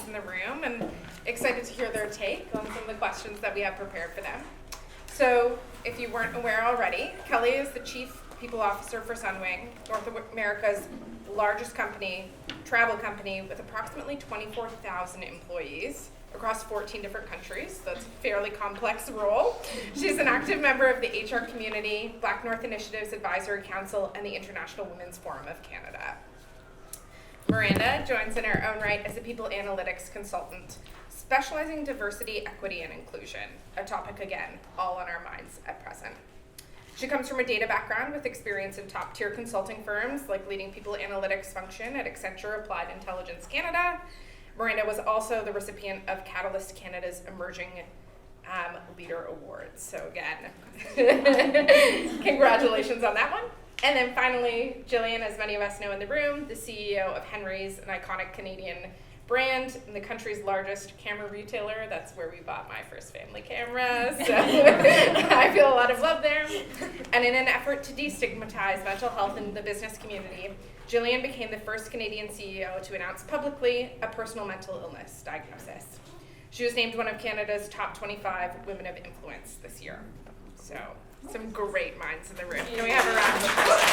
in the room and excited to hear their take on some of the questions that we have prepared for them. So if you weren't aware already, Kelly is the Chief People Officer for Sunwing, North America's largest travel company with approximately 24,000 employees across 14 different countries. That's a fairly complex role. She's an active member of the HR community, Black North Initiatives Advisory Council, and the International Women's Forum of Canada. Miranda joins in her own right as a people analytics consultant, specializing in diversity, equity, and inclusion, a topic, again, all on our minds at present. She comes from a data background with experience in top-tier consulting firms, like leading people analytics function at Accenture Applied Intelligence Canada. Miranda was also the recipient of Catalyst Canada's Emerging Leader Awards. So again, congratulations on that one. And then finally, Gillian, as many of us know in the room, the CEO of Henry's, an iconic Canadian brand and the country's largest camera retailer. That's where we bought my first family camera, so I feel a lot of love there. And in an effort to destigmatize mental health in the business community, Gillian became the first Canadian CEO to announce publicly a personal mental illness diagnosis. She was named one of Canada's top 25 women of influence this year. So, some great minds in the room. Can we have a round of applause?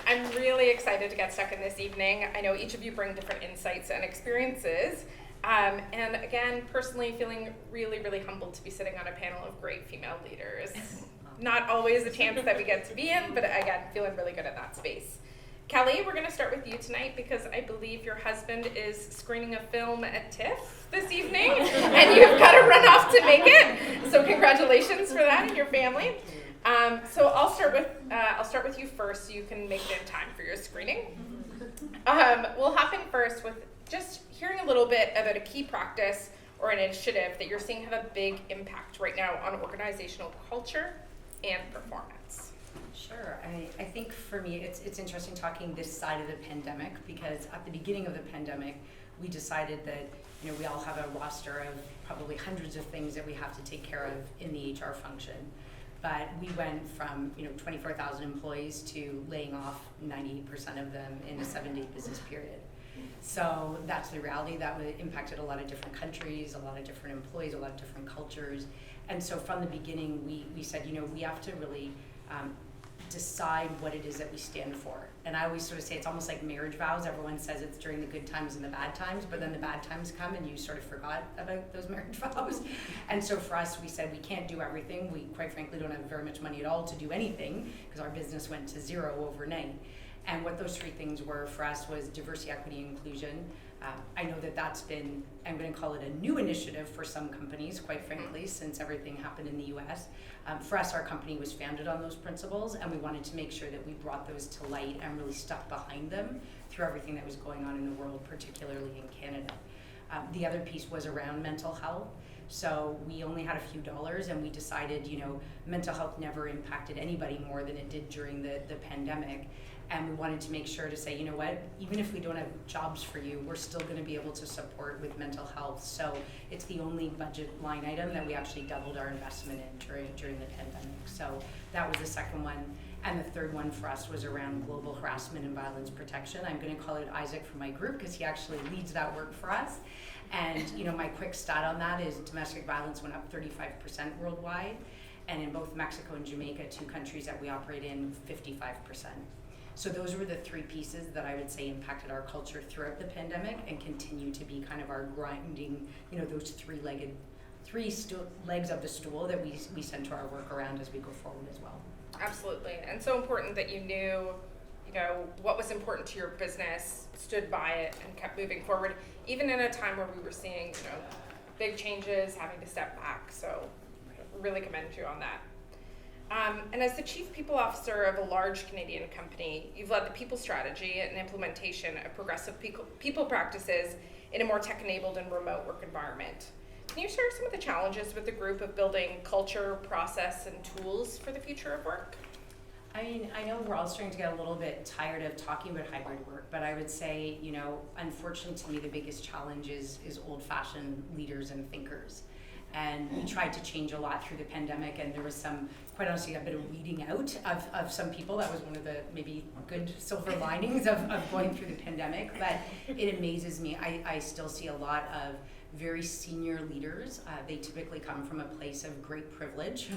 I'm really excited to get stuck in this evening. I know each of you bring different insights and experiences. And again, personally feeling really, really humbled to be sitting on a panel of great female leaders. Not always a chance that we get to be in, but again, feeling really good in that space. Kelly, we're gonna start with you tonight because I believe your husband is screening a film at TIFF this evening, and you've gotta run off to make it. So congratulations for that and your family. So I'll start with you first so you can make it in time for your screening. We'll hop in first with just hearing a little bit about a key practice or an initiative that you're seeing have a big impact right now on organizational culture and performance. Sure. I think for me, it's interesting talking this side of the pandemic because at the beginning of the pandemic, we decided that we all have a roster of probably hundreds of things that we have to take care of in the HR function. But we went from 24,000 employees to laying off 90% of them in a 7-day business period. So that's the reality. That impacted a lot of different countries, a lot of different employees, a lot of different cultures. And so from the beginning, we said, we have to really decide what it is that we stand for. And I always sort of say it's almost like marriage vows. Everyone says it's during the good times and the bad times, but then the bad times come and you sort of forgot about those marriage vows. And so for us, we said we can't do everything. We quite frankly don't have very much money at all to do anything because our business went to zero overnight. And what those three things were for us was diversity, equity, and inclusion. I know that's been, I'm going to call it a new initiative for some companies, quite frankly, since everything happened in the US. For us, our company was founded on those principles, and we wanted to make sure that we brought those to light and really stuck behind them through everything that was going on in the world, particularly in Canada. The other piece was around mental health. So we only had a few dollars, and we decided, mental health never impacted anybody more than it did during the pandemic. And we wanted to make sure to say, what, even if we don't have jobs for you, we're still going to be able to support with mental health. So it's the only budget line item that we actually doubled our investment in during the pandemic. So that was the second one. And the third one for us was around global harassment and violence protection. I'm going to call it Isaac from my group because he actually leads that work for us. And my quick stat on that is domestic violence went up 35% worldwide. And in both Mexico and Jamaica, two countries that we operate in, 55%. So those were the three pieces that I would say impacted our culture throughout the pandemic and continue to be kind of our grinding, those three legs of the stool that we center our work around as we go forward as well. Absolutely. And so important that you knew, what was important to your business, stood by it, and kept moving forward, even in a time where we were seeing, big changes, having to step back. So really commend you on that. And as the Chief People Officer of a large Canadian company, you've led the people strategy and implementation of progressive people practices in a more tech-enabled and remote work environment. Can you share some of the challenges with the group of building culture, process, and tools for the future of work? I know we're all starting to get a little bit tired of talking about hybrid work, but I would say, unfortunately to me, the biggest challenge is old-fashioned leaders and thinkers. And we tried to change a lot through the pandemic, and there was some quite honestly, a bit of weeding out of some people. That was one of the maybe good silver linings of going through the pandemic. But it amazes me. I still see a lot of very senior leaders. They typically come from a place of great privilege,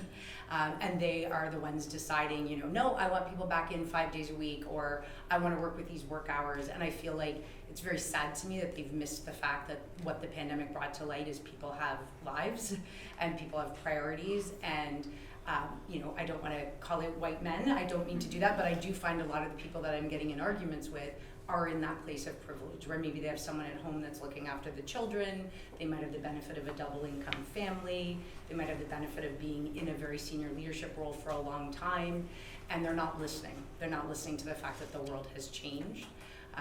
and they are the ones deciding, no, I want people back in 5 days a week, or I want to work with these work hours. And I feel like it's very sad to me that they've missed the fact that what the pandemic brought to light is people have lives and people have priorities. And I don't want to call it white men. I don't mean to do that, but I do find a lot of the people that I'm getting in arguments with are in that place of privilege, where maybe they have someone at home that's looking after the children, they might have the benefit of a double income family, they might have the benefit of being in a very senior leadership role for a long time, and they're not listening. They're not listening to the fact that the world has changed.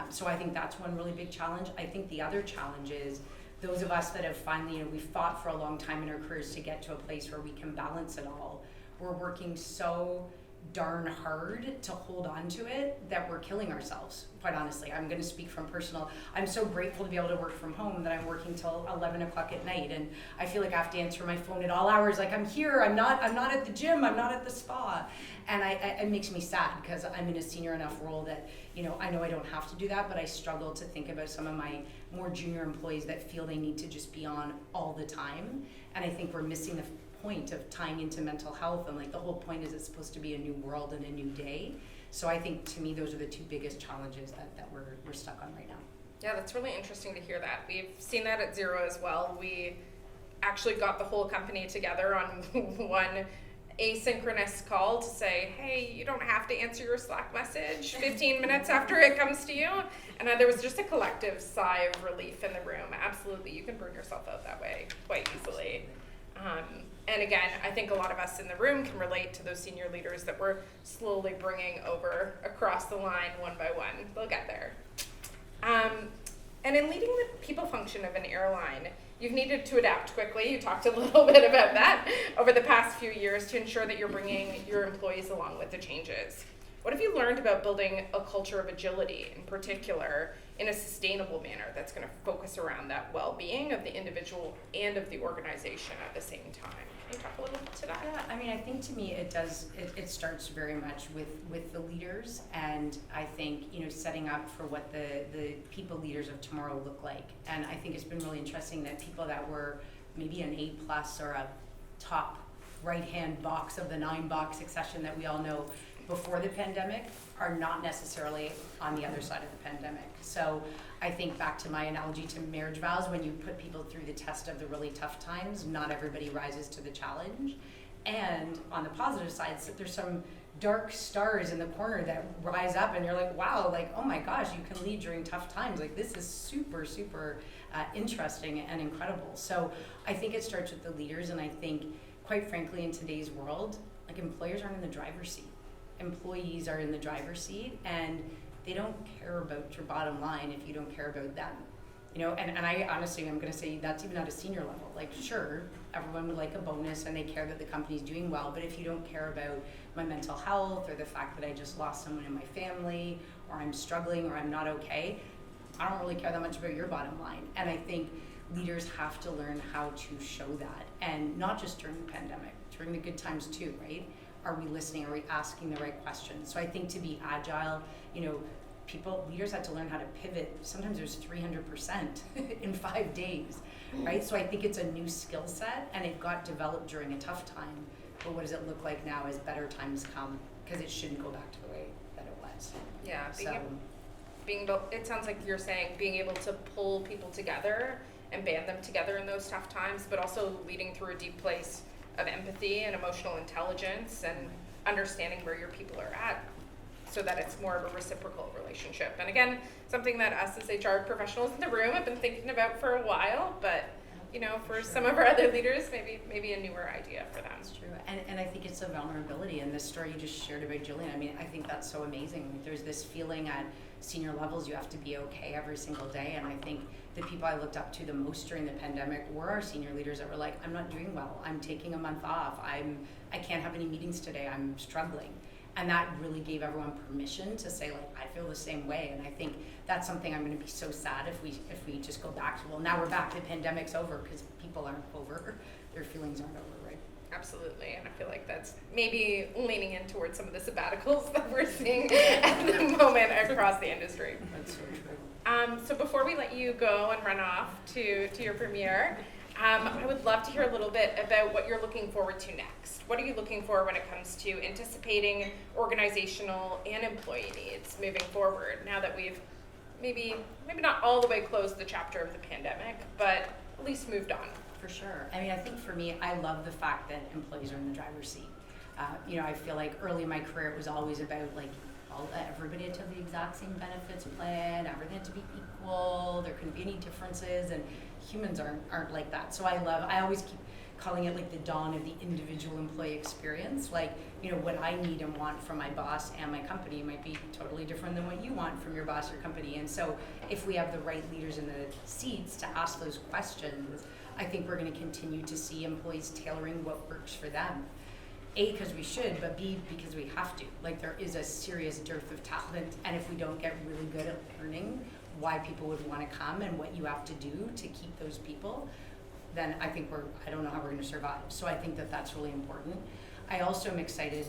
So I think that's one really big challenge. I think the other challenge is those of us that have finally, we've fought for a long time in our careers to get to a place where we can balance it all. We're working so darn hard to hold on to it that we're killing ourselves, quite honestly. I'm going to speak from personal. I'm so grateful to be able to work from home that I'm working till 11 o'clock at night, and I feel like I have to answer my phone at all hours, like I'm here, I'm not at the gym, I'm not at the spa. And it makes me sad because I'm in a senior enough role that, I know I don't have to do that, but I struggle to think about some of my more junior employees that feel they need to just be on all the time. And I think we're missing the point of tying into mental health, and like the whole point is it's supposed to be a new world and a new day. So I think to me those are the two biggest challenges that we're stuck on right now. Yeah, that's really interesting to hear that. We've seen that at Xero as well. We actually got the whole company together on one asynchronous call to say, hey, you don't have to answer your Slack message 15 minutes after it comes to you. And there was just a collective sigh of relief in the room. Absolutely, you can burn yourself out that way quite easily. And again, I think a lot of us in the room can relate to those senior leaders that we're slowly bringing over across the line one by one. They'll get there. And in leading the people function of an airline, you've needed to adapt quickly. You talked a little bit about that over the past few years to ensure that you're bringing your employees along with the changes. What have you learned about building a culture of agility, in particular, in a sustainable manner that's going to focus around that well-being of the individual and of the organization at the same time? Can you talk a little bit to that? Yeah, I mean, I think to me it starts very much with the leaders, and I think, setting up for what the people leaders of tomorrow look like. And I think it's been really interesting that people that were maybe an A+ or a top right-hand box of the 9-box succession that we all know before the pandemic are not necessarily on the other side of the pandemic. So I think back to my analogy to marriage vows, when you put people through the test of the really tough times, not everybody rises to the challenge. And on the positive side, so there's some dark stars in the corner that rise up and you're like, wow, like, oh my gosh, you can lead during tough times. Like, this is super, super interesting and incredible. So I think it starts with the leaders, and I think, quite frankly, in today's world, like, employers aren't in the driver's seat. Employees are in the driver's seat, and they don't care about your bottom line if you don't care about them. And I honestly, I'm going to say that's even at a senior level. Like, sure, everyone would like a bonus and they care that the company's doing well, but if you don't care about my mental health or the fact that I just lost someone in my family, or I'm struggling, or I'm not okay, I don't really care that much about your bottom line. And I think leaders have to learn how to show that, and not just during the pandemic, during the good times too, right? Are we listening? Are we asking the right questions? So I think to be agile, leaders had to learn how to pivot. Sometimes there's 300% in 5 days, right? So I think it's a new skill set, and it got developed during a tough time. But what does it look like now as better times come? Because it shouldn't go back to the way that it was. Yeah, it sounds like you're saying being able to pull people together and band them together in those tough times, but also leading through a deep place of empathy and emotional intelligence and understanding where your people are at, so that it's more of a reciprocal relationship. And again, something that us as HR professionals in the room have been thinking about for a while, but for some of our other leaders, maybe a newer idea for them. That's true. And I think it's a vulnerability. And the story you just shared about Gillian, I mean, I think that's so amazing. Like, there's this feeling at senior levels you have to be okay every single day. And I think the people I looked up to the most during the pandemic were our senior leaders that were like, I'm not doing well. I'm taking a month off. I can't have any meetings today. I'm struggling. And that really gave everyone permission to say, like, I feel the same way. And I think that's something I'm going to be so sad if we just go back to, well, now we're back, the pandemic's over, because people aren't over. Their feelings aren't over, right? Absolutely, and I feel like that's maybe leaning in towards some of the sabbaticals that we're seeing at the moment across the industry. That's so true. So before we let you go and run off to your premiere, I would love to hear a little bit about what you're looking forward to next. What are you looking for when it comes to anticipating organizational and employee needs moving forward now that we've maybe not all the way closed the chapter of the pandemic, but at least moved on? For sure. I mean, I think for me, I love the fact that employees are in the driver's seat. I feel like early in my career, it was always about like everybody had to have the exact same benefits plan, everything had to be equal, there couldn't be any differences, and humans aren't like that. So I always keep calling it like the dawn of the individual employee experience. Like, what I need and want from my boss and my company might be totally different than what you want from your boss or company. And so if we have the right leaders in the seats to ask those questions, I think we're going to continue to see employees tailoring what works for them. A, because we should, but B, because we have to. Like, there is a serious dearth of talent, and if we don't get really good at learning why people would want to come and what you have to do to keep those people, then I think I don't know how we're going to survive. So I think that that's really important. I also am excited,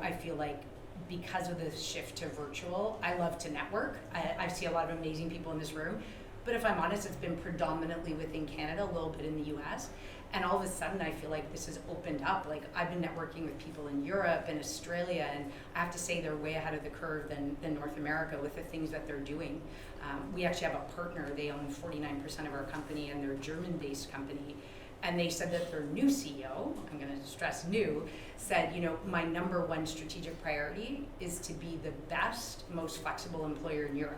I feel like because of the shift to virtual, I love to network. I see a lot of amazing people in this room. But if I'm honest, it's been predominantly within Canada, a little bit in the US. And all of a sudden, I feel like this has opened up. Like, I've been networking with people in Europe and Australia, and I have to say they're way ahead of the curve than North America with the things that they're doing. We actually have a partner. They own 49% of our company, and they're a German-based company. And they said that their new CEO, I'm going to stress new, said, my number one strategic priority is to be the best, most flexible employer in Europe.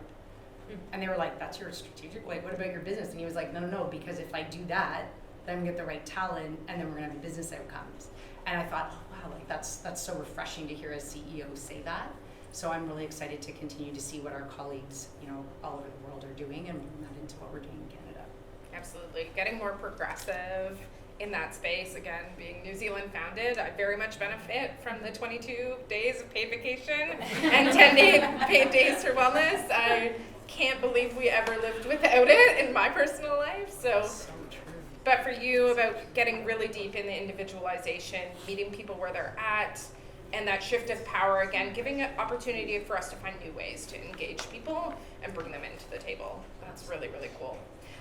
And they were like, that's your strategic? Like, what about your business? And he was like, no, because if I do that, then we get the right talent, and then we're gonna have the business outcomes. And I thought, oh, wow, like that's so refreshing to hear a CEO say that. So I'm really excited to continue to see what our colleagues, all over the world are doing and bring that into what we're doing in Canada. Absolutely, getting more progressive in that space. Again, being New Zealand founded, I very much benefit from the 22 days of paid vacation and 10 paid days for wellness. I can't believe we ever lived without it in my personal life. So true. But for you, about getting really deep in the individualization, meeting people where they're at, and that shift of power, again, giving an opportunity for us to find new ways to engage people and bring them into the table. That's really, really cool.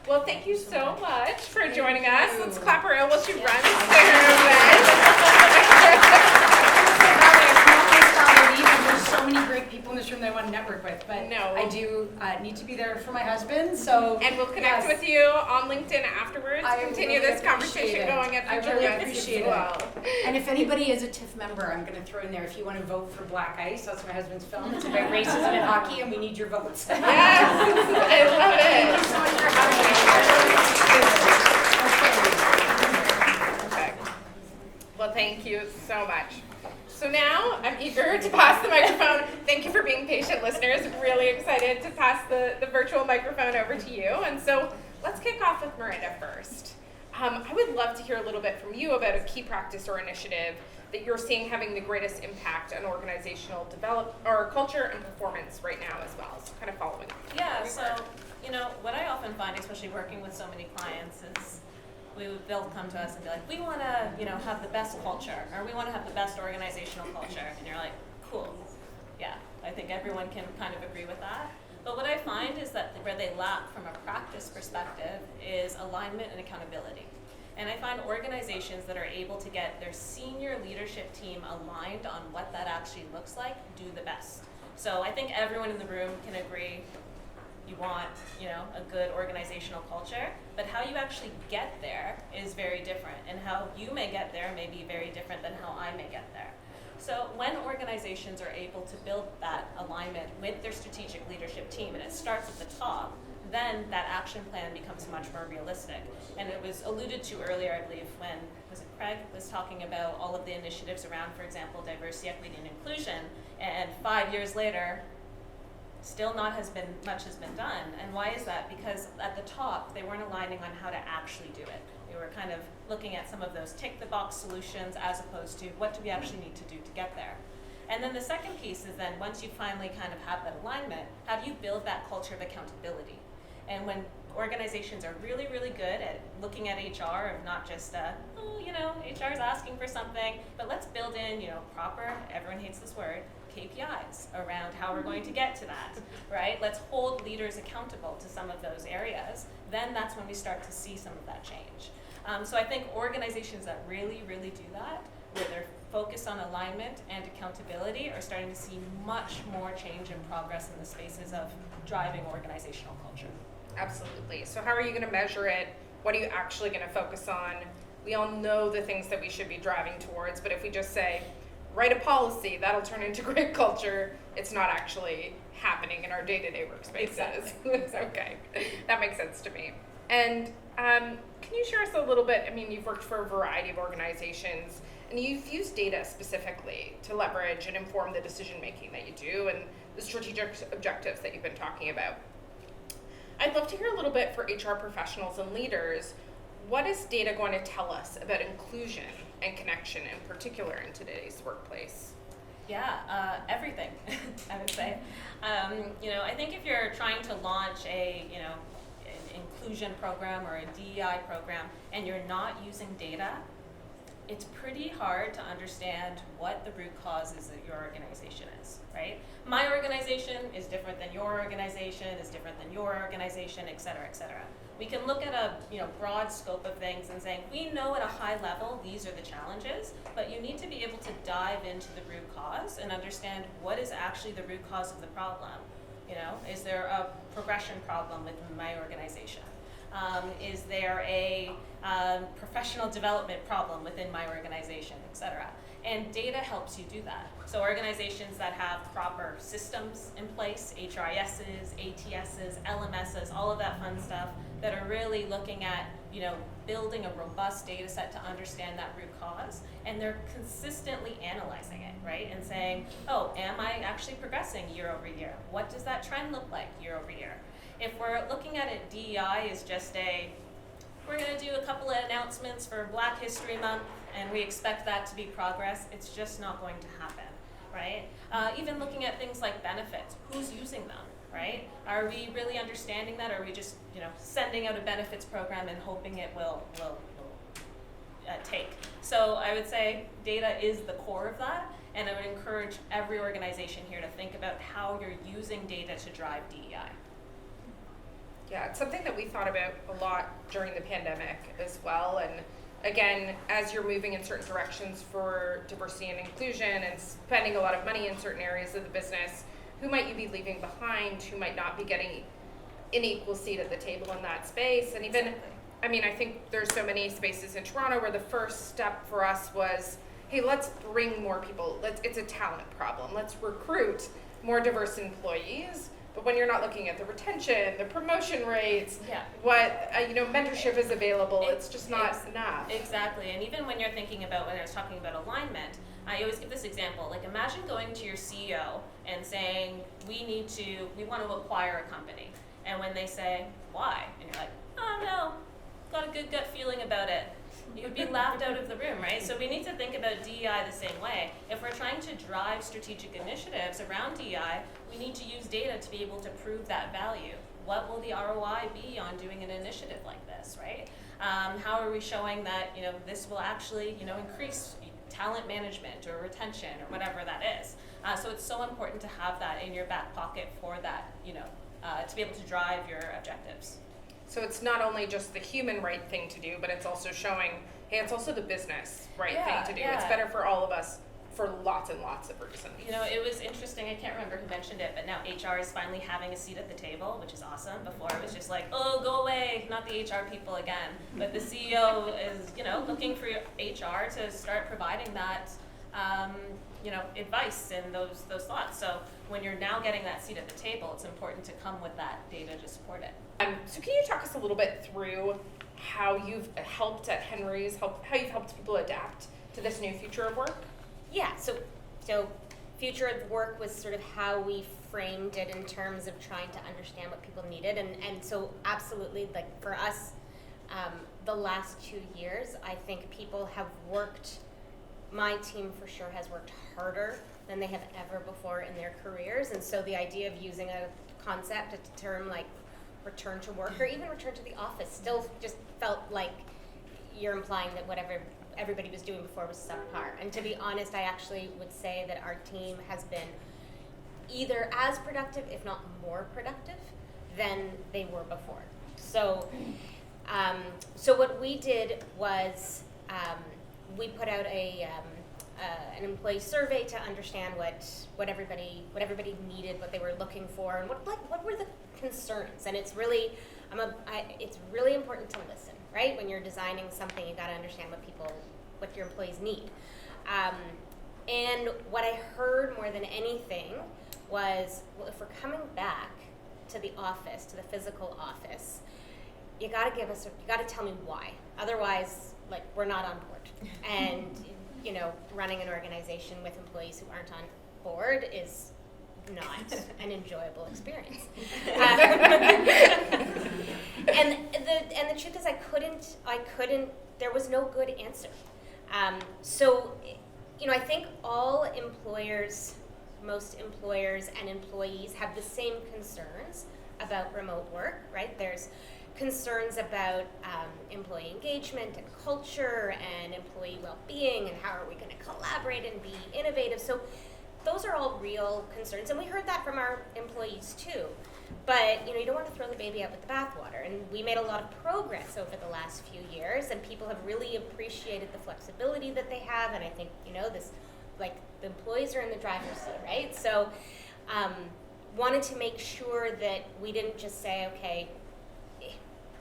Well, thank you so much for joining us. Let's clap her out while she runs to her event. There's so many great people in this room that I want to network with, but I do need to be there for my husband. So and we'll connect with you on LinkedIn afterwards. Continue really this conversation going at future events as well. And if anybody is a TIFF member, I'm going to throw in there, if you want to vote for Black Ice, that's my husband's film. It's about racism in hockey, and we need your votes. Yes, I love it. Thank you so much for having me. Perfect. Well, thank you so much. So now I'm eager to pass the microphone. Thank you for being patient, listeners. Really excited to pass the virtual microphone over to you. And so let's kick off with Miranda first. I would love to hear a little bit from you about a key practice or initiative that you're seeing having the greatest impact on organizational culture and performance right now as well. So kind of following up. Yeah, so what I often find, especially working with so many clients, is they'll come to us and be like, we want to, have the best culture, or we want to have the best organizational culture. And you're like, cool. Yeah, I think everyone can kind of agree with that. But what I find is that where they lack from a practice perspective is alignment and accountability. And I find organizations that are able to get their senior leadership team aligned on what that actually looks like do the best. So I think everyone in the room can agree you want, a good organizational culture, but how you actually get there is very different, and how you may get there may be very different than how I may get there. So when organizations are able to build that alignment with their strategic leadership team, and it starts at the top, then that action plan becomes much more realistic. And it was alluded to earlier, I believe, when Craig was talking about all of the initiatives around, for example, diversity, equity, and inclusion, and 5 years later, still much has been done. And why is that? Because at the top, they weren't aligning on how to actually do it. They were kind of looking at some of those tick-the-box solutions as opposed to what do we actually need to do to get there. And then the second piece is then once you finally kind of have that alignment, how do you build that culture of accountability? And when organizations are really, really good at looking at HR of not just, HR is asking for something, but let's build in, proper, everyone hates this word, KPIs around how we're going to get to that, right? Let's hold leaders accountable to some of those areas. Then that's when we start to see some of that change. So I think organizations that really, really do that, where they're focused on alignment and accountability, are starting to see much more change and progress in the spaces of driving organizational culture. Absolutely. So how are you going to measure it? What are you actually going to focus on? We all know the things that we should be driving towards, but if we just say, write a policy, that'll turn into great culture, it's not actually happening in our day-to-day workspaces. Exactly. Okay, that makes sense to me. And can you share us a little bit, you've worked for a variety of organizations, and you've used data specifically to leverage and inform the decision-making that you do and the strategic objectives that you've been talking about. I'd love to hear a little bit for HR professionals and leaders. What is data going to tell us about inclusion and connection in particular in today's workplace? Yeah, everything, I would say. I think if you're trying to launch an inclusion program or a DEI program and you're not using data, it's pretty hard to understand what the root cause is that your organization is, right? My organization is different than your organization, is different than your organization, et cetera, et cetera. We can look at a broad scope of things and saying, we know at a high level these are the challenges, but you need to be able to dive into the root cause and understand what is actually the root cause of the problem. Is there a progression problem within my organization? Is there a professional development problem within my organization, et cetera? And data helps you do that. So organizations that have proper systems in place, HRISs, ATSs, LMSs, all of that fun stuff, that are really looking at, building a robust data set to understand that root cause, and they're consistently analyzing it, right? And saying, am I actually progressing year over year? What does that trend look like year over year? If we're looking at it, DEI is just we're going to do a couple of announcements for Black History Month, and we expect that to be progress. It's just not going to happen, right? Even looking at things like benefits, who's using them, right? Are we really understanding that, or are we just, sending out a benefits program and hoping it will take? So I would say data is the core of that, and I would encourage every organization here to think about how you're using data to drive DEI. Yeah, it's something that we thought about a lot during the pandemic as well. And again, as you're moving in certain directions for diversity and inclusion and spending a lot of money in certain areas of the business, who might you be leaving behind? Who might not be getting an equal seat at the table in that space? And even, Exactly. I think there's so many spaces in Toronto where the first step for us was, hey, let's bring more people. It's a talent problem. Let's recruit more diverse employees. But when you're not looking at the retention, the promotion rates, what mentorship is available, it's just not enough. Exactly, and even when you're thinking about, when I was talking about alignment, I always give this example. Like, imagine going to your CEO and saying, we want to acquire a company. And when they say, why? And you're like, oh no, got a good gut feeling about it. You would be laughed out of the room, right? So we need to think about DEI the same way. If we're trying to drive strategic initiatives around DEI, we need to use data to be able to prove that value. What will the ROI be on doing an initiative like this, right? How are we showing that this will actually increase talent management or retention or whatever that is? So it's so important to have that in your back pocket for that, to be able to drive your objectives. So it's not only just the human right thing to do, but it's also showing, hey, it's also the business right thing to do. It's better for all of us for lots and lots of reasons. It was interesting. I can't remember who mentioned it, but now HR is finally having a seat at the table, which is awesome. Before it was just like, oh, go away, not the HR people again. But the CEO is, looking for HR to start providing that, advice and those thoughts. So when you're now getting that seat at the table, it's important to come with that data to support it. So can you talk us a little bit through how you've helped at Henry's, how you've helped people adapt to this new future of work? Yeah, so future of work was sort of how we framed it in terms of trying to understand what people needed. And so absolutely, like for us, the last 2 years, I think people have worked, my team for sure has worked harder than they have ever before in their careers. And so the idea of using a concept, a term like return to work or even return to the office still just felt like you're implying that whatever everybody was doing before was subpar. And to be honest, I actually would say that our team has been either as productive, if not more productive, than they were before. So, so what we did was we put out an employee survey to understand what everybody needed, what they were looking for, and what were the concerns. And it's really it's really important to listen, right? When you're designing something, you got to understand what your employees need. And what I heard more than anything was, well, if we're coming back to the office, to the physical office, you got to tell me why. Otherwise, like, we're not on board. And running an organization with employees who aren't on board is not an enjoyable experience. And the truth is, I couldn't. There was no good answer. So, I think all employers, most employers and employees have the same concerns about remote work, right? There's concerns about employee engagement and culture and employee well-being and how are we going to collaborate and be innovative. So those are all real concerns, and we heard that from our employees too. But you don't want to throw the baby out with the bathwater, and we made a lot of progress over the last few years, and people have really appreciated the flexibility that they have, and I think this, like, the employees are in the driver's seat, right? So wanted to make sure that we didn't just say, okay,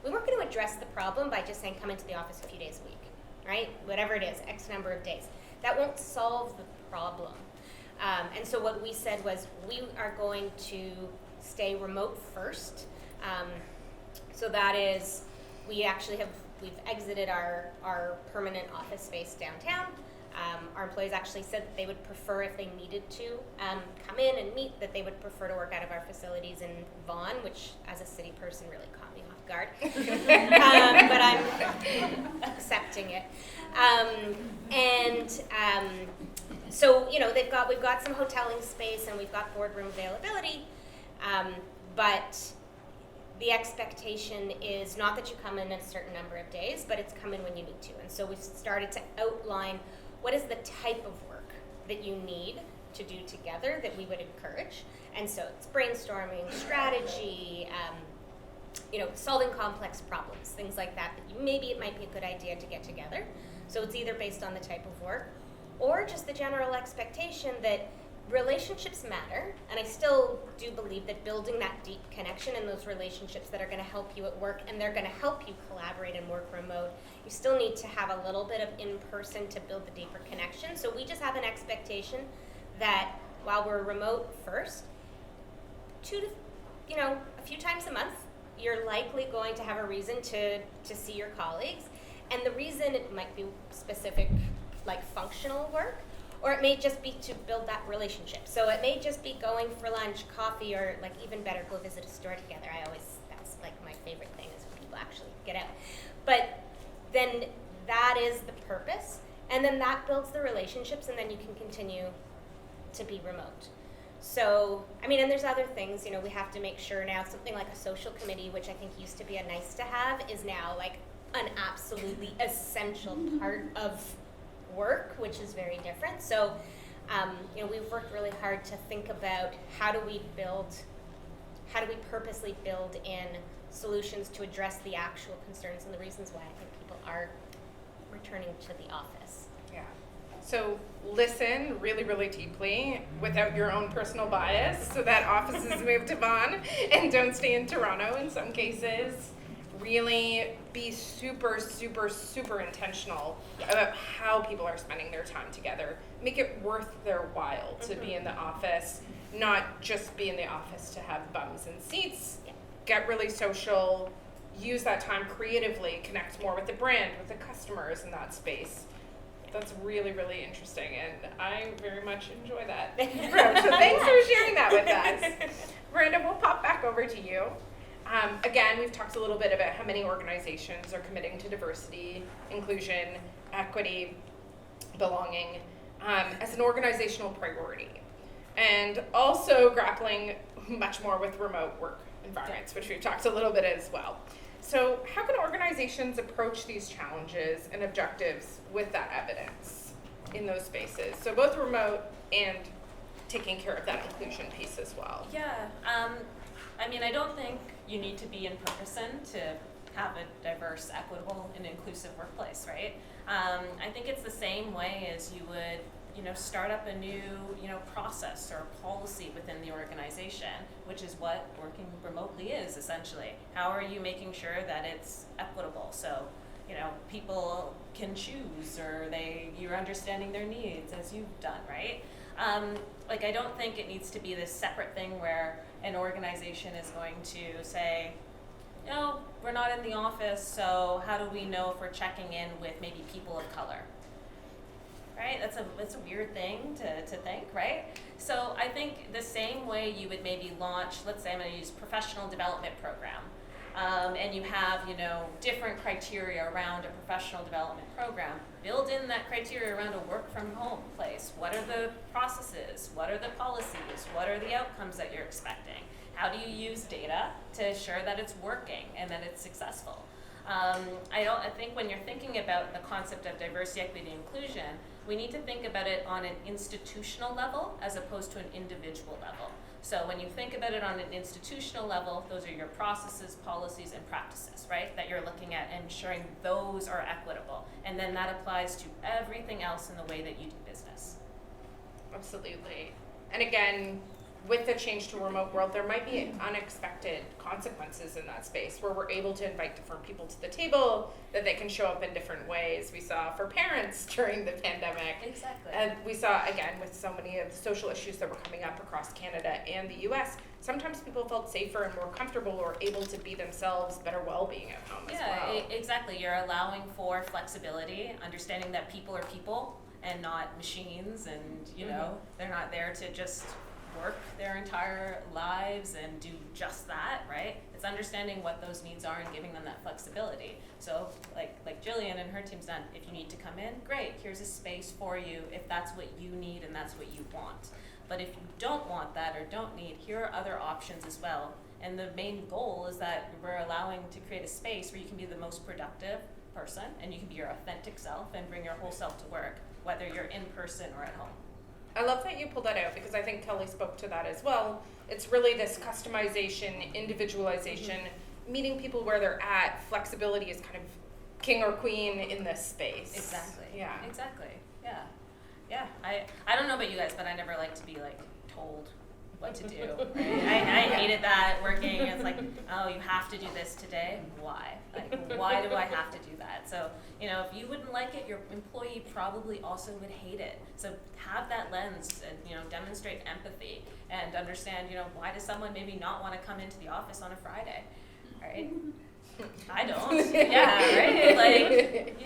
we weren't going to address the problem by just saying come into the office a few days a week, right? Whatever it is, X number of days. That won't solve the problem. And so what we said was we are going to stay remote first. So that is, we've exited our permanent office space downtown. Our employees actually said that they would prefer, if they needed to come in and meet, that they would prefer to work out of our facilities in Vaughan, which as a city person really caught me off guard. But I'm accepting it. So we've got some hoteling space and we've got boardroom availability, but the expectation is not that you come in a certain number of days, but it's come in when you need to. And so we've started to outline what is the type of work that you need to do together that we would encourage. And so it's brainstorming, strategy, solving complex problems, things like that, maybe it might be a good idea to get together. So it's either based on the type of work or just the general expectation that relationships matter, and I still do believe that building that deep connection in those relationships that are going to help you at work and they're going to help you collaborate and work remote, you still need to have a little bit of in-person to build the deeper connection. So we just have an expectation that while we're remote first, a few times a month, you're likely going to have a reason to see your colleagues. And the reason, it might be specific, like functional work, or it may just be to build that relationship. So it may just be going for lunch, coffee, or like even better, go visit a store together. That's like my favorite thing is when people actually get out. But then that is the purpose, and then that builds the relationships, and then you can continue to be remote. So, and there's other things, we have to make sure now, something like a social committee, which I think used to be a nice to have, is now like an absolutely essential part of work, which is very different. So, we've worked really hard to think about how do we purposely build in solutions to address the actual concerns and the reasons why I think people are returning to the office. Yeah. So listen really, really deeply without your own personal bias so that offices move to Vaughan and don't stay in Toronto in some cases. Really be super, super, super intentional about how people are spending their time together. Make it worth their while to be in the office, not just be in the office to have bums and seats. Get really social, use that time creatively, connect more with the brand, with the customers in that space. That's really, really interesting, and I very much enjoy that approach. So thanks for sharing that with us. Miranda, we'll pop back over to you. Again, we've talked a little bit about how many organizations are committing to diversity, inclusion, equity, belonging as an organizational priority, and also grappling much more with remote work environments, which we've talked a little bit as well. So how can organizations approach these challenges and objectives with that evidence in those spaces? So both remote and taking care of that inclusion piece as well. Yeah, I mean, I don't think you need to be in person to have a diverse, equitable, and inclusive workplace, right? I think it's the same way as you would, start up a new, process or policy within the organization, which is what working remotely is essentially. How are you making sure that it's equitable? So, people can choose, or you're understanding their needs as you've done, right? I don't think it needs to be this separate thing where an organization is going to say, no, we're not in the office, so how do we know if we're checking in with maybe people of color? Right? That's a weird thing to think, right? So I think the same way you would maybe launch, let's say I'm going to use professional development program, and you have, different criteria around a professional development program. Build in that criteria around a work from home place. What are the processes? What are the policies? What are the outcomes that you're expecting? How do you use data to ensure that it's working and that it's successful? I think when you're thinking about the concept of diversity, equity, and inclusion, we need to think about it on an institutional level as opposed to an individual level. So when you think about it on an institutional level, those are your processes, policies, and practices, right? That you're looking at and ensuring those are equitable. And then that applies to everything else in the way that you do business. Absolutely. And again, with the change to a remote world, there might be unexpected consequences in that space where we're able to invite different people to the table, that they can show up in different ways. We saw for parents during the pandemic. Exactly. And we saw, again, with so many of the social issues that were coming up across Canada and the US, sometimes people felt safer and more comfortable or able to be themselves, better well-being at home as well. Yeah, exactly. You're allowing for flexibility, understanding that people are people and not machines, and, they're not there to just work their entire lives and do just that, right? It's understanding what those needs are and giving them that flexibility. So like Gillian and her team's done, if you need to come in, great, here's a space for you if that's what you need and that's what you want. But if you don't want that or don't need, here are other options as well. And the main goal is that we're allowing to create a space where you can be the most productive person and you can be your authentic self and bring your whole self to work, whether you're in person or at home. I love that you pulled that out because I think Kelly spoke to that as well. It's really this customization, individualization, meeting people where they're at. Flexibility is kind of king or queen in this space. Exactly. Yeah. Exactly. Yeah. Yeah. I don't know about you guys, but I never like to be told what to do. Right? I hated that working. It's oh, you have to do this today. Why? Why do I have to do that? So, if you wouldn't like it, your employee probably also would hate it. So have that lens and, demonstrate empathy and understand, why does someone maybe not want to come into the office on a Friday, right? I don't. Yeah, right?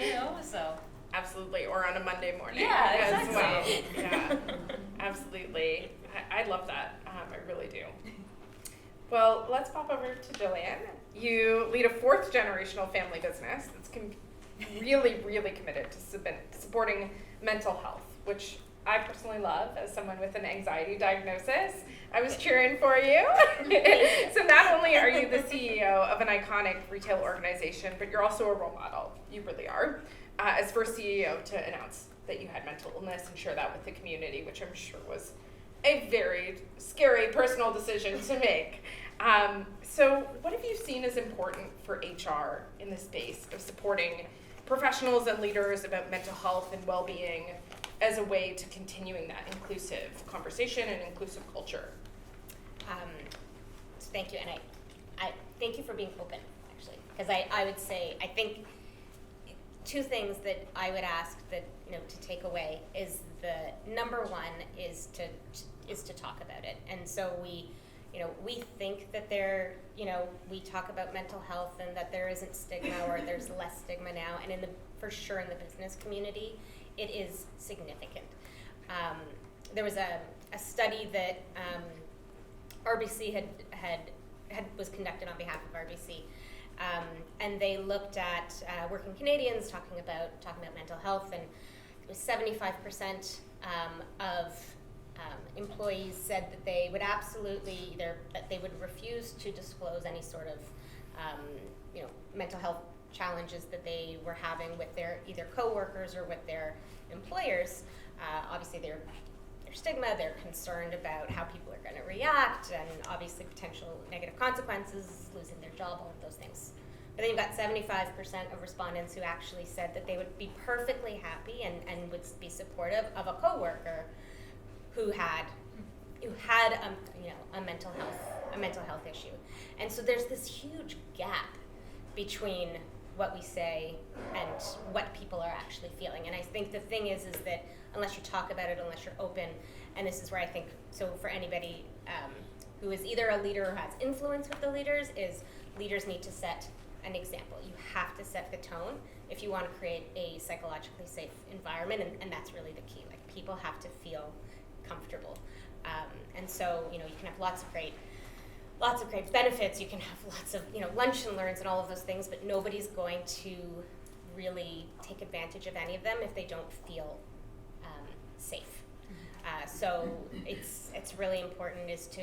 So. Absolutely, or on a Monday morning. Yeah, as exactly. well. Yeah, absolutely. I love that. I really do. Well, let's pop over to Gillian. You lead a fourth generational family business that's really, really committed to supporting mental health, which I personally love as someone with an anxiety diagnosis. I was cheering for you. So not only are you the CEO of an iconic retail organization, but you're also a role model. You really are. As first CEO to announce that you had mental illness and share that with the community, which I'm sure was a very scary personal decision to make. So what have you seen as important for HR in the space of supporting professionals and leaders about mental health and well-being as a way to continuing that inclusive conversation and inclusive culture? So thank you, and I thank you for being open, actually, because I would say, I think two things that I would ask that, to take away is the number one is to talk about it. And so we think that we talk about mental health and that there isn't stigma or there's less stigma now, and for sure in the business community, it is significant. There was a study that RBC was conducted on behalf of RBC, and they looked at working Canadians talking about mental health, and it was 75% of employees said that they would absolutely that they would refuse to disclose any sort of mental health challenges that they were having with their either coworkers or with their employers. Obviously, their stigma, they're concerned about how people are going to react, and obviously potential negative consequences, losing their job, all of those things. But then you've got 75% of respondents who actually said that they would be perfectly happy and would be supportive of a coworker who had a mental health issue. And so there's this huge gap between what we say and what people are actually feeling. And I think the thing is that unless you talk about it, unless you're open, and this is where I think, so for anybody who is either a leader or has influence with the leaders, is leaders need to set an example. You have to set the tone if you want to create a psychologically safe environment, and that's really the key. Like, people have to feel comfortable. And so, you can have lots of great benefits. You can have lots of, lunch and learns and all of those things, but nobody's going to really take advantage of any of them if they don't feel safe. So it's really important is to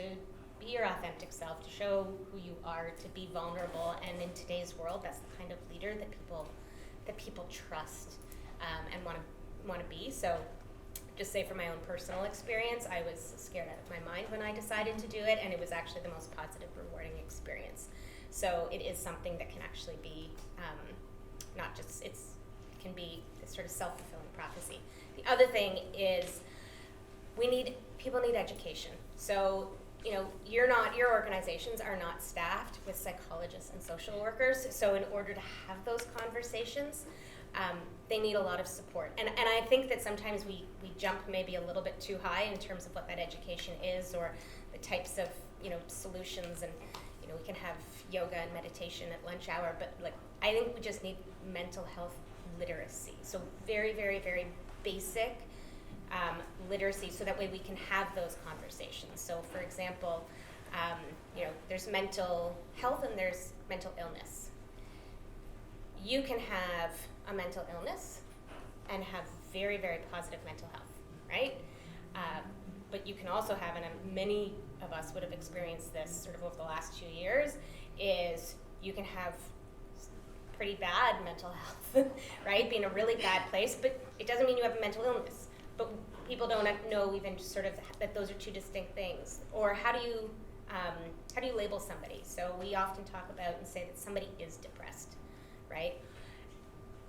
be your authentic self, to show who you are, to be vulnerable, and in today's world, that's the kind of leader that people trust and want to be. So, just say from my own personal experience, I was scared out of my mind when I decided to do it, and it was actually the most positive, rewarding experience. So it is something that can actually be not just it can be this sort of self-fulfilling prophecy. The other thing is people need education. So your organizations are not staffed with psychologists and social workers. So in order to have those conversations, they need a lot of support. And I think that sometimes we jump maybe a little bit too high in terms of what that education is, or the types of solutions, and we can have yoga and meditation at lunch hour, but I think we just need mental health literacy. So very, very, very basic literacy, so that way we can have those conversations. So for example, there's mental health and there's mental illness. You can have a mental illness and have very, very positive mental health, right? But you can also have, and many of us would have experienced this sort of over the last 2 years, is you can have pretty bad mental health, right? Be in a really bad place, but it doesn't mean you have a mental illness. But people don't know even sort of that those are two distinct things. Or how do you label somebody? So we often talk about and say that somebody is depressed, right?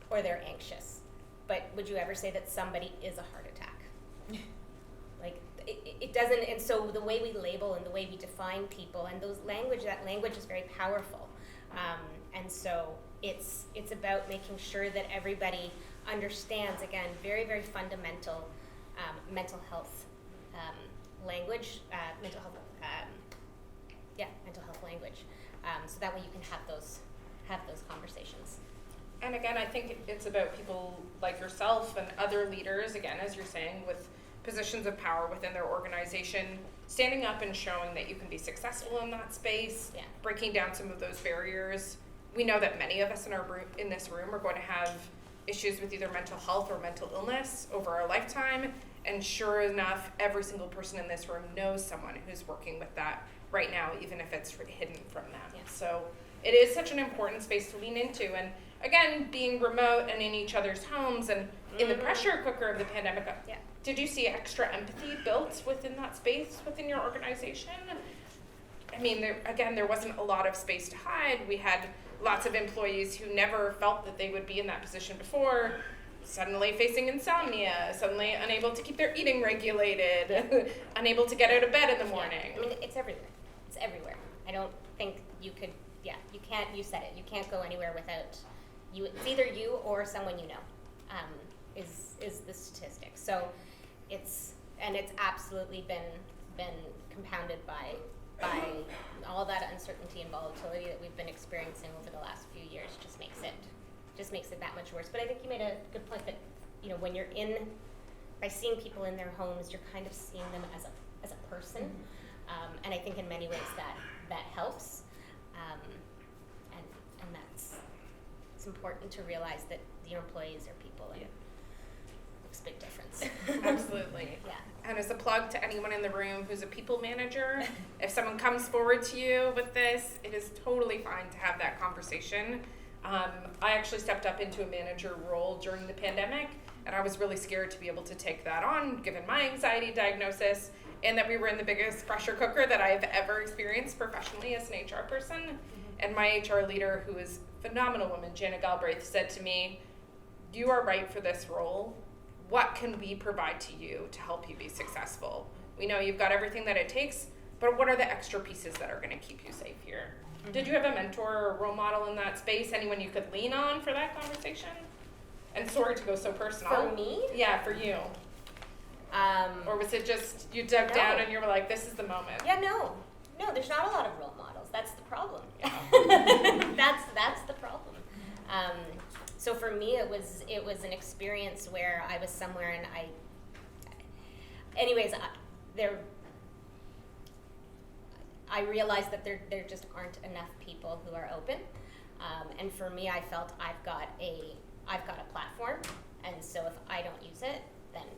Or they're anxious. But would you ever say that somebody is a heart attack? It doesn't, and so the way we label and the way we define people, and that language is very powerful. And so it's about making sure that everybody understands, again, very, very fundamental mental health language, mental health language, so that way you can have those conversations. And again, I think it's about people like yourself and other leaders, again, as you're saying, with positions of power within their organization, standing up and showing that you can be successful in that space, breaking down some of those barriers. We know that many of us in this room are going to have issues with either mental health or mental illness over our lifetime, and sure enough, every single person in this room knows someone who's working with that right now, even if it's hidden from them. Yeah. So it is such an important space to lean into, and again, being remote and in each other's homes and in the pressure cooker of the pandemic, did you see extra empathy built within that space within your organization? I mean, there wasn't a lot of space to hide. We had lots of employees who never felt that they would be in that position before, suddenly facing insomnia, suddenly unable to keep their eating regulated, unable to get out of bed in the morning. I mean, it's everywhere. It's everywhere. I don't think you could, you can't, you said it, you can't go anywhere without you. It's either you or someone you know, is the statistic. So it's absolutely been compounded by all that uncertainty and volatility that we've been experiencing over the last few years. Just makes it that much worse. But I think you made a good point that when you're by seeing people in their homes, you're kind of seeing them as a person, and I think in many ways that helps, and it's important to realize that your employees are people, and makes a big difference. Absolutely. Yeah. And as a plug to anyone in the room who's a people manager, if someone comes forward to you with this, it is totally fine to have that conversation. I actually stepped up into a manager role during the pandemic, and I was really scared to be able to take that on, given my anxiety diagnosis, and that we were in the biggest pressure cooker that I've ever experienced professionally as an HR person. Mm-hmm. And my HR leader, who is a phenomenal woman, Jana Galbraith, said to me, "You are right for this role. What can we provide to you to help you be successful? We know you've got everything that it takes, but what are the extra pieces that are going to keep you safe here?" Mm-hmm. Did you have a mentor or a role model in that space? Anyone you could lean on for that conversation? And sorry to go so personal. For me? Yeah, for you. Or was it just you dug down and you were like, "This is the moment"? Yeah, no, there's not a lot of role models. That's the problem. Yeah. that's the problem. So for me, it was an experience where I was somewhere and I realized that there just aren't enough people who are open, and for me, I felt I've got a platform, and so if I don't use it, then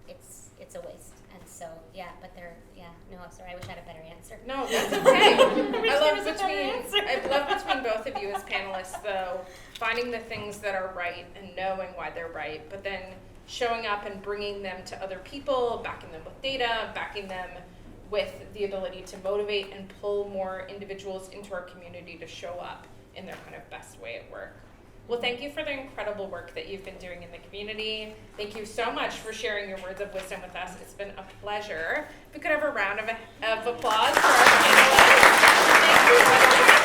it's a waste. And so sorry, I wish I had a better answer. No, that's okay. I love between both of you as panelists, though, finding the things that are right and knowing why they're right, but then showing up and bringing them to other people, backing them with data, backing them with the ability to motivate and pull more individuals into our community to show up in their kind of best way at work. Well, thank you for the incredible work that you've been doing in the community. Thank you so much for sharing your words of wisdom with us. It's been a pleasure. If we could have a round of applause for our panelists.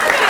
Thank you.